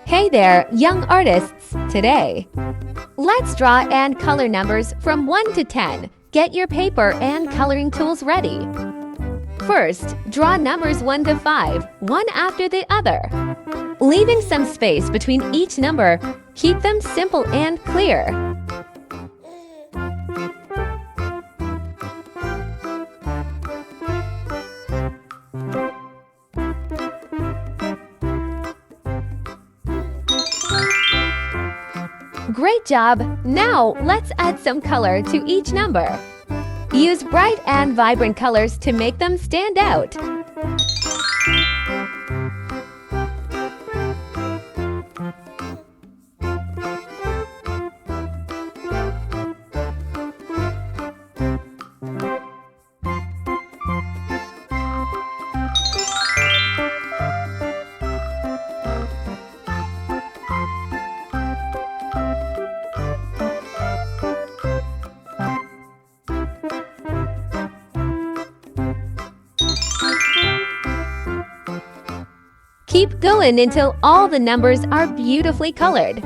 Hey there, young artists! Today, let's draw and color numbers from 1 to 10. Get your paper and coloring tools ready. First, draw numbers 1 to 5, one after the other. Leaving some space between each number, keep them simple and clear. Great job! Now, let's add some color to each number. Use bright and vibrant colors to make them stand out. Keep going until all the numbers are beautifully colored.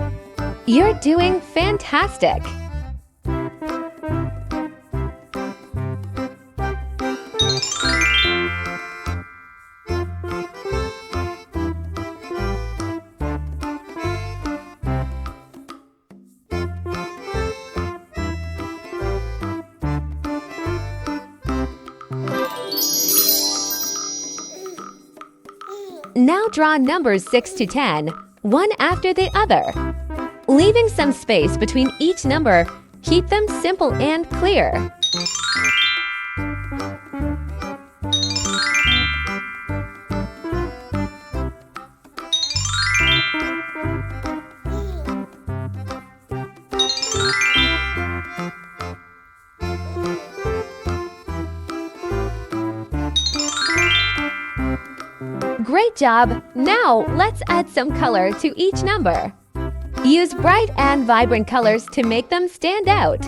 You're doing fantastic! Now draw numbers 6 to 10, one after the other. Leaving some space between each number, keep them simple and clear. Great job! Now, let's add some color to each number. Use bright and vibrant colors to make them stand out.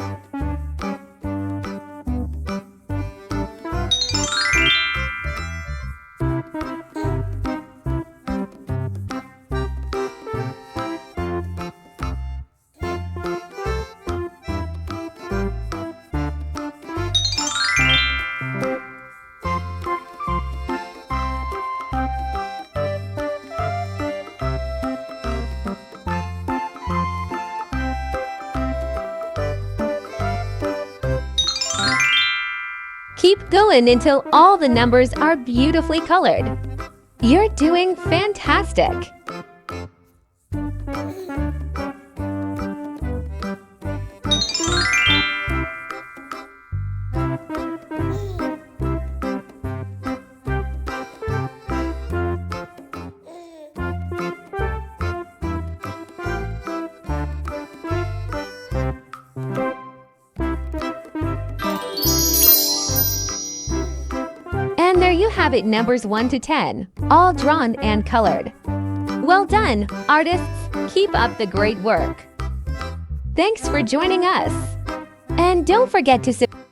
Keep going until all the numbers are beautifully colored. You're doing fantastic! And there you have it, numbers 1 to 10, all drawn and colored. Well done, artists! Keep up the great work! Thanks for joining us! And don't forget to subscribe.